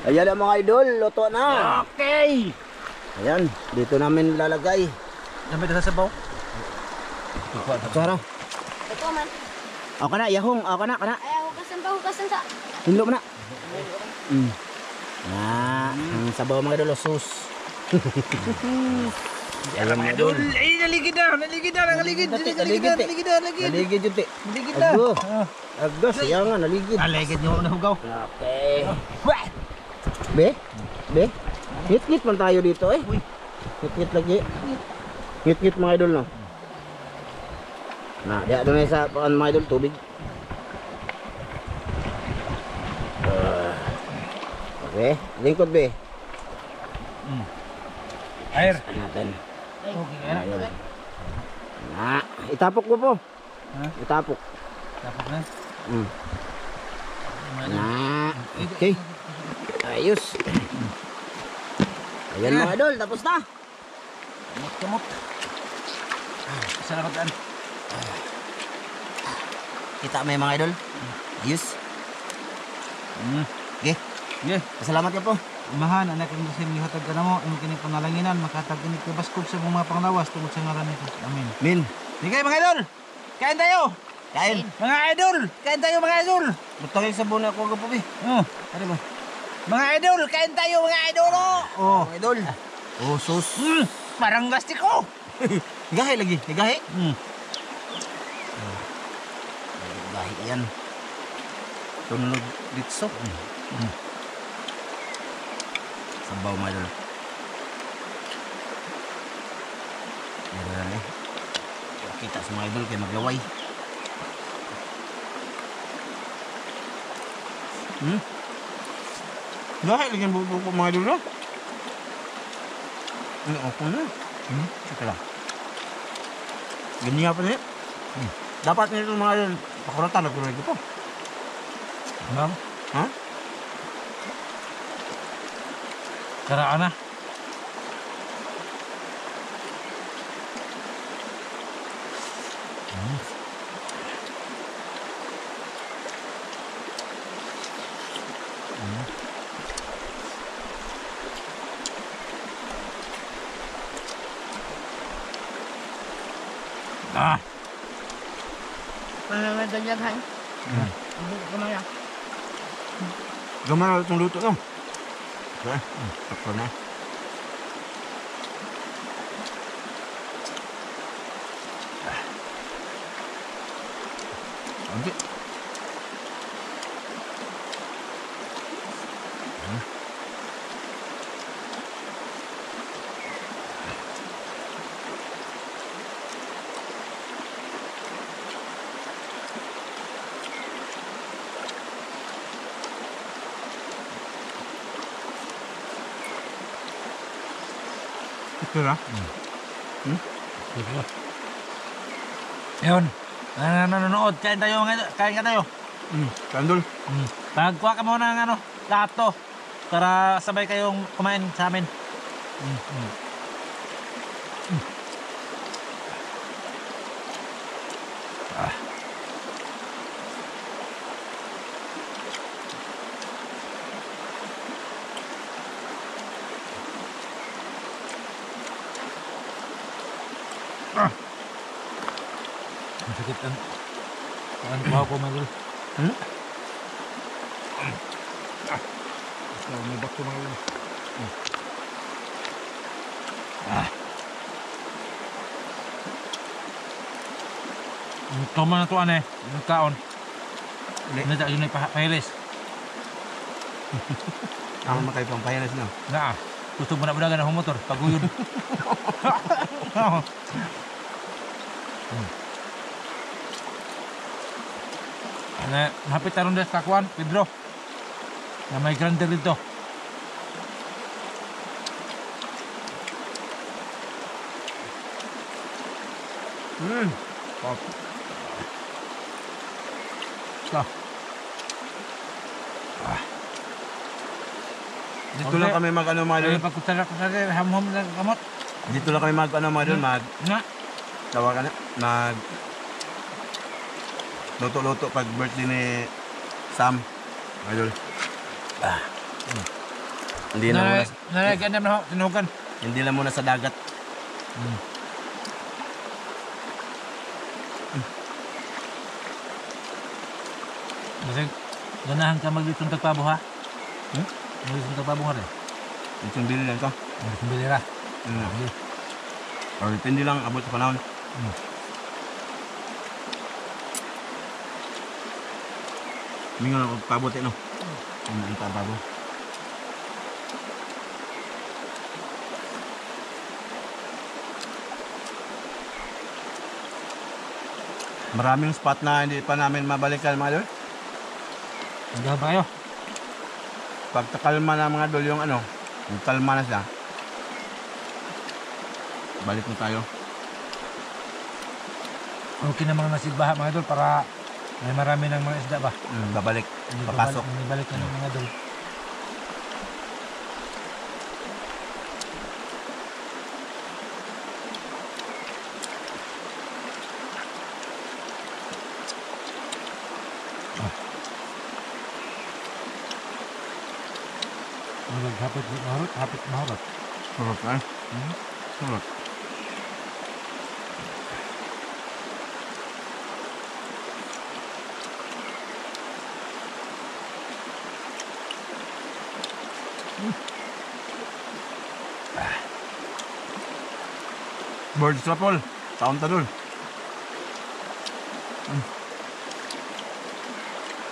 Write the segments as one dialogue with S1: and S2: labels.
S1: Ayan ang mga idol, luto na.
S2: Okay.
S1: Ayan, dito namin lalagay.
S2: Dami na sa sabaw.
S1: Sara.
S3: Ito man.
S1: Ako na, yahong. Ako na, kana.
S3: Ay, hugasan sa.
S1: Hinlo mo na. Ang sabaw mga idol, sus.
S2: Ayan mga idol. Ay, naligid na. Naligid.
S1: Naligid yun, te.
S2: Naligid na.
S1: Agdo. Agdo, siya nga, naligid.
S2: Naligid nyo na hugaw.
S1: Okay. Be? Be? Ngit-ngit man tayo dito eh. Ngit-ngit lagi. Ngit-ngit mga idol, no? Diya doon sa mga idol, tubig. Okay, lingkod be.
S2: Air.
S1: Natin.
S2: Okay,
S1: Ayun. Itapok mo po.
S2: Ha?
S1: Itapok.
S2: Tapos na.
S1: Okay. Ayos. Ayan mga idol, tapos na.
S2: Kamot. Salamat an.
S1: Kita may mga idol. Ayos. Okay.
S2: Yeah.
S1: Salamat ka po.
S2: Umahan, anak ang dasin ihatag ka na mo, ang kining panalanginan, makatag kinig kabaskog sa mga panglawas tungkol sa ngaran nito. Amen.
S1: Min.
S2: Di kayo mga idol! Kain tayo!
S1: Kain.
S2: Mga idol! Kain tayo mga idol!
S1: Butangin sa buwan ako gapo be.
S2: Oh.
S1: Ano ba?
S2: Mga idol! Kain tayo mga idol! Oh!
S1: Mga idol. Oh, sus.
S2: Parang plastiko!
S1: Higahe lagi. Higahe. Higahe yan. Tunod ditso. Sabaw mga idol. Meron eh. Kita sa mga idol kayo maglaway. Higahe lagi ang bubuk mga idol no? Ano ako na? Ito lang. Ganyan pa niya. Dapat nito mga idol. Pakuratan nagkuray ko po.
S2: Ano?
S1: Ha?
S2: Karaan na.
S3: Mga dagdagan. Kumaya.
S1: Gamar na itong luto no? Okay. Takpo na. Okay. Ito na?
S2: Yun. Nanonood. Kain tayo mga idol. Kain ka tayo.
S1: Kandol.
S2: Pagkuha ka muna ng ano, plato. Para sabay kayong kumain sa amin. Masakit ang kuha ko mga idol. May bakto mga idol. Tama na ito ano eh. Yung kaon. Hindi tayo yun ay pahilis.
S1: Ako makay pang pahiras na.
S2: Nga. Gusto mo na budagan ng motor. Paguyod. Hapit taron des kakuan, Pedro. Na may grinder dito.
S1: Dito lang kami mag ano mga idol.
S2: Pagkutsara-kutsara, ham-ham lang kamot.
S1: Dito lang kami mag ano mga idol.
S2: Nga.
S1: Tawa ka na. Luto-luto pag birthday ni Sam. Idol. Hindi na muna,
S2: Nalagyan naman ho, tinugan.
S1: hindi na muna sa dagat.
S2: Kasi ganahan ka maglitong tagpabo ha? Maglitong tagpabo nga rin.
S1: Itong bili lang ito.
S2: Maglitong bilira.
S1: Mm. Or depende lang abot sa panahon. Mingon ako pabot no. Ang pababo. Maraming spot na hindi pa namin mabalikan mga dol.
S2: Hanggang pa kayo.
S1: Pag takalma na mga dol yung ano, yung kalma na siya. Balik na tayo.
S2: Okay na mga nasilbaha mga idol para may marami ng mga isda ba?
S1: Babalik.
S2: Hindi
S1: Papasok.
S2: Hindi balik na ng mga idol. Hapit mahurot, hapit mahurot.
S1: Surot na. Surot. Birds Rapol. Taon ta dul.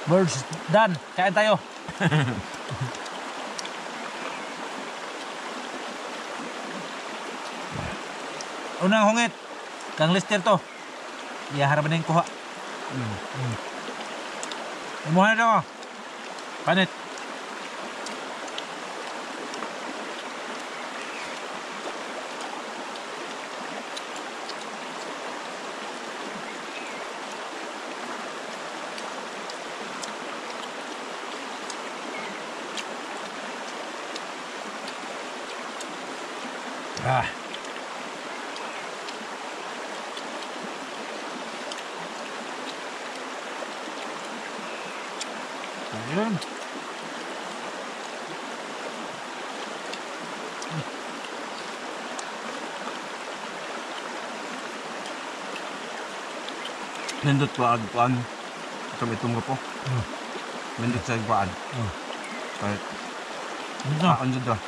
S2: Birds, done. Kain tayo. Unang hungit. Kang lister to. Iyaharap na yung kuha. Imuha na daw. Panit. Ah. Ayun.
S1: Nindot pa agpaan. Itong ko po. Nindot sa agpaan. Kahit
S2: Ano?
S1: kaon dyan.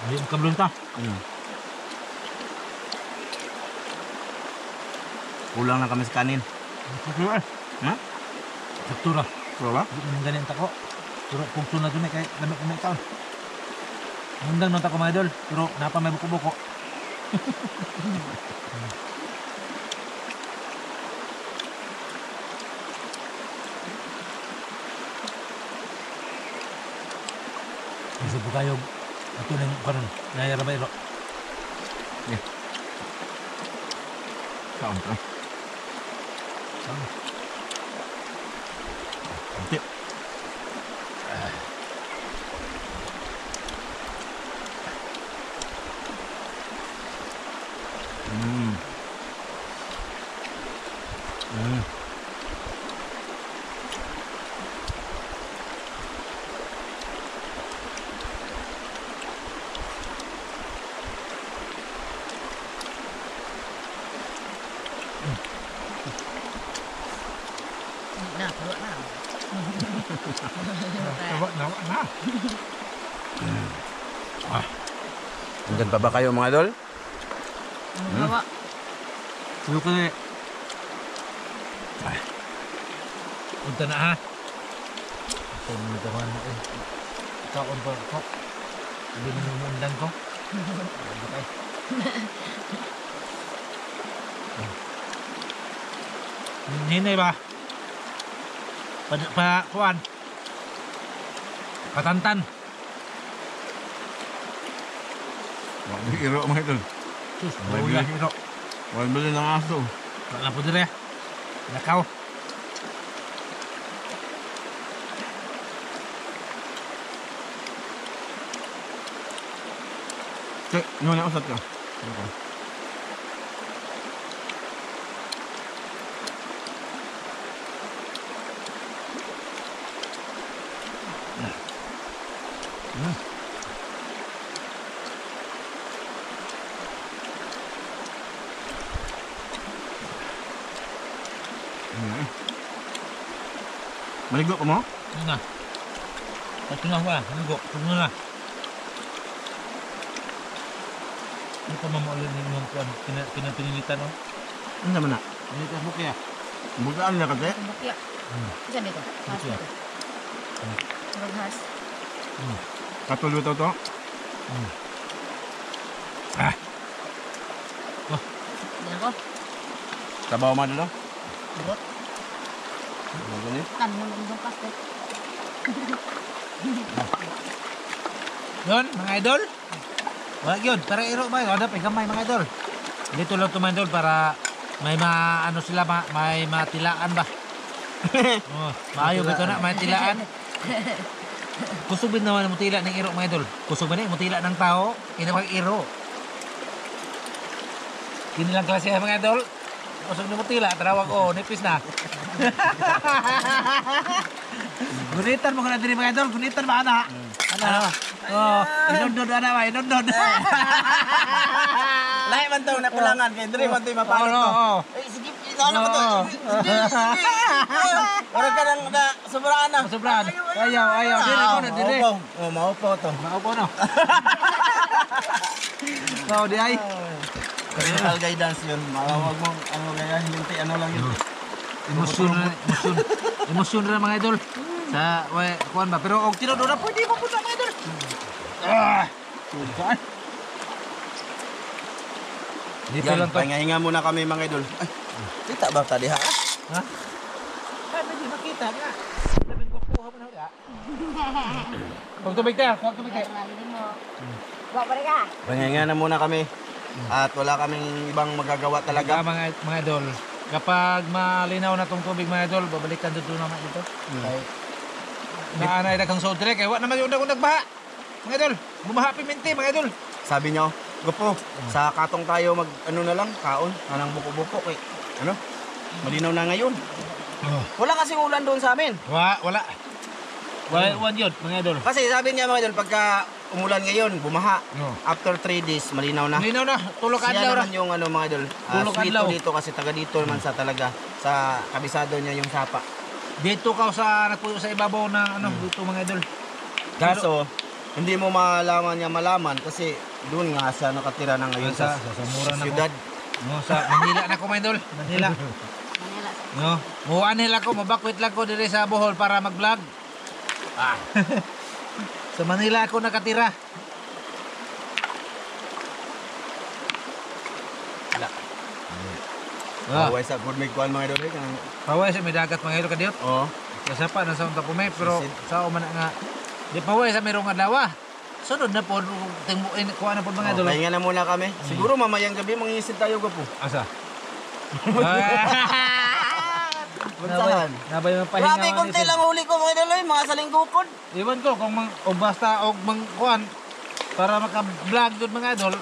S2: Ayun kablon ta.
S1: Kulang na kami sa kanin.
S2: Saktura.
S1: Ha?
S2: Saktura.
S1: Kulo ba?
S2: Hindi man ganyan tako. Pero pugso na dun eh kay lamig na may taon. Mundang nang tako mga idol. Pero napa may buko-buko. Gusto po kayo ato na yung kanon. Nayara ba ilo?
S1: Kaon ka. Hindi.
S3: Na, keluar na.
S2: Nawa na.
S1: Andyan pa ba kayo mga idol?
S3: Bawa.
S2: Suyo ka na eh. Punta na ha. Ito mo naman eh. Kaon pa ako. Hindi mo namundan ko. Ano kayo? Hinay ba? Kuan. Patantan.
S1: Wala iro mga idol.
S2: Sus,
S1: May
S2: buya.
S1: bili. Wala bili ng aso.
S2: Wala po dire. Nakaw.
S1: Cek, nyo na usat ka. Okay. Maligo ka mo?
S2: Ano na? Ito na ba? Ano na? Ano pa mamaulan yung mga kuwan? Pinilitan o?
S1: Ano naman na?
S2: Pinilitan mo kaya?
S1: Bugaan na kasi.
S3: Ang bukya. Saan dito? Has
S2: Bukya.
S3: dito. Murag has.
S1: Katuluto to.
S3: Yan ko.
S1: Sabaw mo dito.
S3: Burot. Kan mo lang itong plastic.
S2: Yun, mga idol. Wala yun, para iro ba? Wala pa, gamay mga idol. Dito lang ito mga idol para may ano sila, may matilaan ba? Oh, maayo ba ito na, may tilaan? Kusog din naman ang mutila ng iro mga idol. Kusog ba na mutila ng tao? Kinamang iro. Kinilang klase mga idol. Kusog na mutila, tarawag ko, nipis na. Gunitan mo ka na din mga idol, gunitan ba ana? Ano? Oh, inundod ana ba, inundod.
S1: Lahi man to napulangan kay diri man to mapalit to. Eh sige, ano ba to? Ora ka nang na sobraan na.
S2: Sobrang. Ayaw, dire ko na dire.
S1: Oh, maupo to.
S2: Maupo no. Oh, di ay.
S1: Personal guidance yun. Wag mo ano kaya hindi ano lang yun.
S2: Emosyon na mga idol. Sa kuan ba, pero og tinodo na pwede mo pud mga idol. Kuan. Dito
S1: Yan,
S2: lang to.
S1: pahinga muna kami mga idol. Ay, kita ba tadi ha?
S2: Ha? Ay, pwede makita nga. Sabihin ko kuha mo na ulit. Huwag tubig tayo, huwag tubig tayo.
S3: Nalilin mo. Bawa pa rin ka.
S1: Pahinga na muna kami. At wala kaming ibang magagawa talaga.
S2: Mga idol, kapag malinaw na tong tubig mga idol, babalikan dito naman ito. Naanay na kang sold direct, kaya wala naman yung nagbaha. Mga idol, bumaha piminti mga idol.
S1: Sabi niyo, Gopo, sa katong tayo mag ano na lang, kaon, anang buko-buko kay ano? Malinaw na ngayon. Wala kasing ulan doon sa amin.
S2: Wala. Wala yun, mga idol.
S1: Kasi sabi niya mga idol, pagka umulan ngayon, bumaha.
S2: No.
S1: After 3 days, malinaw na.
S2: Malinaw na, tulog
S1: Siya
S2: adlaw ra.
S1: naman yung ano mga idol,
S2: Tulog
S1: sweet
S2: adlaw.
S1: dito kasi taga dito naman sa talaga. Sa kabisado niya yung sapa.
S2: Dito ka sa nagpuyo sa ibabaw ng ano, dito mga idol.
S1: Kaso, hindi mo malaman kasi doon nga siya nakatira na ngayon
S2: Sa mura na
S1: siyudad.
S2: No, sa Manila na ko mga idol. Manila.
S3: Manila.
S2: No, muan nila ko, mabakwit lang ko dire sa Bohol para mag-vlog. Sa Manila ako nakatira.
S1: Away sa good make kuan mga idol.
S2: Paway sa may dagat mga idol kadiyot.
S1: Oo.
S2: Sa pa na sa unta pume pero
S1: Sisid.
S2: sa man nga di paway sa merong adlaw. Sunod na po timuin kuha na po mga idol.
S1: Pahinga na muna kami. Siguro mamayang gabi mangingisip tayo Gopo.
S2: Asa?
S1: Bunsahan.
S2: Nabay man pahinga.
S1: Grabe, konti lang huli ko mga idol, mga salinggukod.
S2: Iwan ko kung o basta og mang kuan para maka-vlog dud mga idol.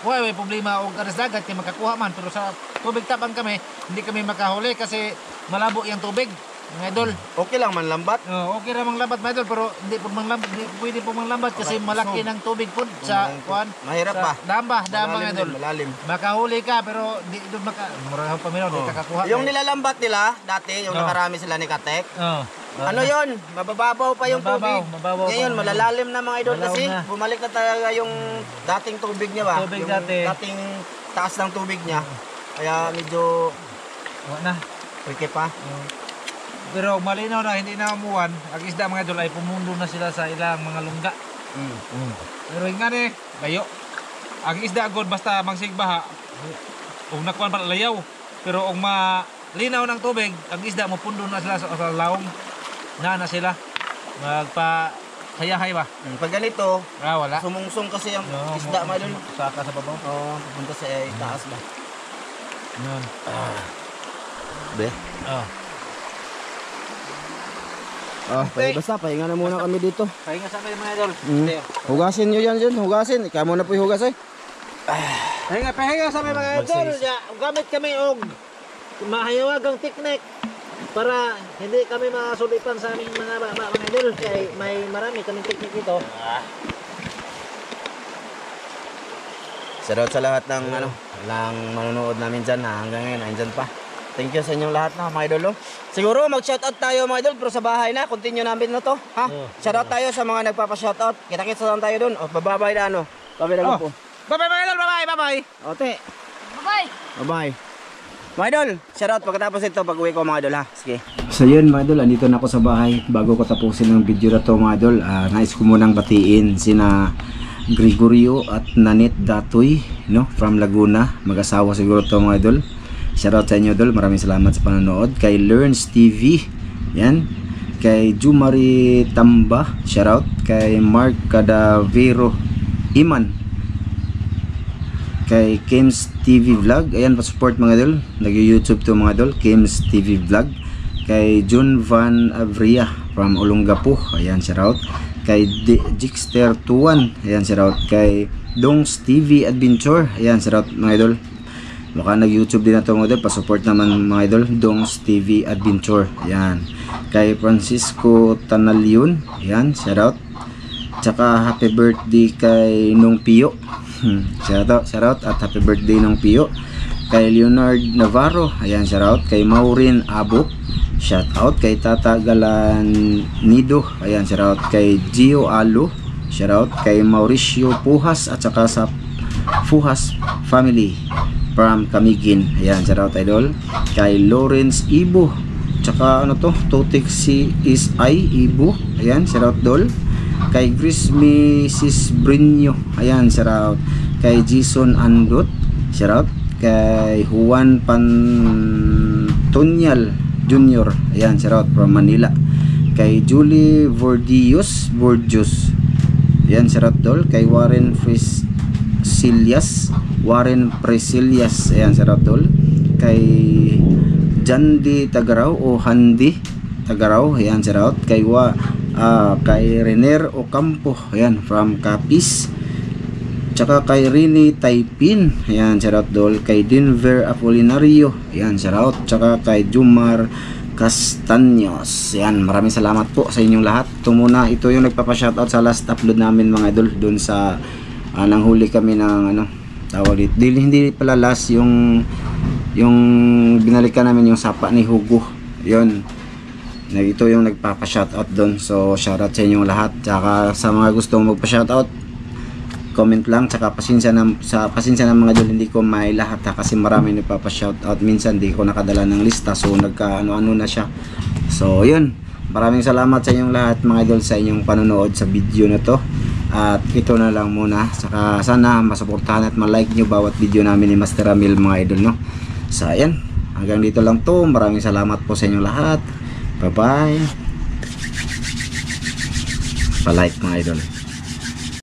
S2: Way problema og karas dagat kay makakuha man pero sa tubig tapang kami hindi kami makahuli kasi malabo yung tubig mga idol.
S1: Okay lang man lambat.
S2: Okay ra mang lambat mga idol pero hindi po mang lambat, hindi pwede po mang lambat kasi malaki ng tubig po sa kuan.
S1: Mahirap
S2: sa
S1: ba?
S2: Dam mga idol.
S1: Malalim.
S2: Makahuli ka pero di doon murang paminaw di ka kakuha.
S1: Yung nilalambat nila dati, yung nakarami sila ni Katek. Ano yon? Mabababaw pa yung tubig.
S2: Mababaw
S1: Ngayon,
S2: pa.
S1: malalalim na mga idol
S2: Malaw
S1: kasi
S2: na.
S1: bumalik na talaga yung dating tubig niya ba?
S2: Tubig
S1: yung
S2: dati.
S1: dating taas ng tubig niya. Kaya medyo
S2: Wala na.
S1: tricky pa.
S2: Pero malinaw na hindi na umuwan, ang isda mga idol ay pumundo na sila sa ilang mga lungga. Pero yung nga layo. Ang isda agad basta mangsigbaha, kung nakuhan pa layaw. Pero kung malinaw ng tubig, ang isda mapundo na sila sa lawong. Na sila. Magpa hayahay ba?
S1: Pag ganito,
S2: Wala.
S1: sumungsong kasi ang isda mga idol.
S2: Saka sa babaw.
S1: Oo, pupunta sa taas ba?
S2: Yun.
S1: Be? Basta pahinga na muna kami dito.
S2: Pahinga sa amin mga idol.
S1: Hugasin nyo yan dyan, hugasin. Ikaw muna po hugas eh.
S2: Pahinga sa amin mga idol. Gamit kami og mahayawagang teknik para hindi kami masulipan sa aming mga idol. Kaya may marami kaming teknik dito.
S1: Shoutout sa lahat ng ng manonood namin dyan na hanggang ngayon, andyan pa. Thank you sa inyong lahat na mga idol. Oh. Siguro mag-shoutout tayo mga idol pero sa bahay na. Continue namin na to. Ha? Shoutout tayo sa mga nagpapa-shoutout. Kita-kits lang tayo doon. O babay na ano. Babay na po.
S2: Bye-bye mga idol, bye-bye.
S1: Ote.
S3: Bye-bye.
S1: Bye-bye. Mga idol, shoutout pagkatapos ito pag-uwi ko mga idol ha. Sige. So yun mga idol, andito na ako sa bahay. Bago ko tapusin ang video na to mga idol, nais ko munang batiin sina Gregorio at Nanit Datoy, no, from Laguna. Mag-asawa siguro to mga idol. Shoutout sa inyo idol, maraming salamat sa panonood. Kay Learns TV, yan. Kay Jumari Tamba, shoutout. Kay Mark Cadavero Iman. Kay Kims TV Vlog, ayan, pa-support mga idol. Nag-YouTube to mga idol, Kims TV Vlog. Kay Jun Van Avria from Olongapo, ayan, shoutout. Kay Jixter Tuan, ayan, shoutout. Kay Dongs TV Adventure, ayan, shoutout mga idol. Baka nag-YouTube din na to mga idol, pa-support naman mga idol, Dongs TV Adventure, ayan. Kay Francisco Tanalion, ayan, shoutout. Tsaka happy birthday kay Nung Pio. Shoutout at happy birthday Nung Pio. Kay Leonard Navarro, ayan, shoutout. Kay Maureen Abo, shoutout. Kay Tata Galanido, ayan, shoutout. Kay Gio Alo, shoutout. Kay Mauricio Pujas at saka sa Fuhas family from Camiguin, ayan, shoutout idol. Kay Lawrence Ibo, tsaka ano to, Totik si is I Ibo, ayan, shoutout dol. Kay Grismy Sisbrinyo, ayan, shoutout. Kay Jason Andot, shoutout. Kay Juan Pantonyal Jr., ayan, shoutout from Manila. Kay Julie Bordios, ayan, shoutout dol. Kay Warren Presilias, ayan, shoutout dol. Kay Jandi Tagaraw o Handi Tagaraw, ayan, shoutout. Kay Rener Ocampo, ayan, from Capiz. Tsaka kay Rini Taipin, ayan, shoutout dol. Kay Denver Apolinario, ayan, shoutout. Tsaka kay Jumar Castaños, ayan, maraming salamat po sa inyong lahat. Ito muna, ito yung nagpapa-shoutout sa last upload namin mga idol, dun sa nanghuli kami ng ano, tawag dito. Hindi pala last, yung binalikan namin yung sapa ni Hugo, yun. Ito yung nagpapa-shoutout doon. So shoutout sa inyong lahat. Tsaka sa mga gustong magpa-shoutout, comment lang. Tsaka pasensya ng mga idol, hindi ko may lahat ha, kasi marami nagpapa-shoutout. Minsan di ko nakadala ng lista, so nagka-ano na siya. So yun, maraming salamat sa inyong lahat mga idol sa inyong panonood sa video na to. At ito na lang muna. Saka sana masuportahan at ma-like nyo bawat video namin ni Master Ramil mga idol, no? So ayan, hanggang dito lang to. Maraming salamat po sa inyong lahat. Bye bye. Pa-like mga idol.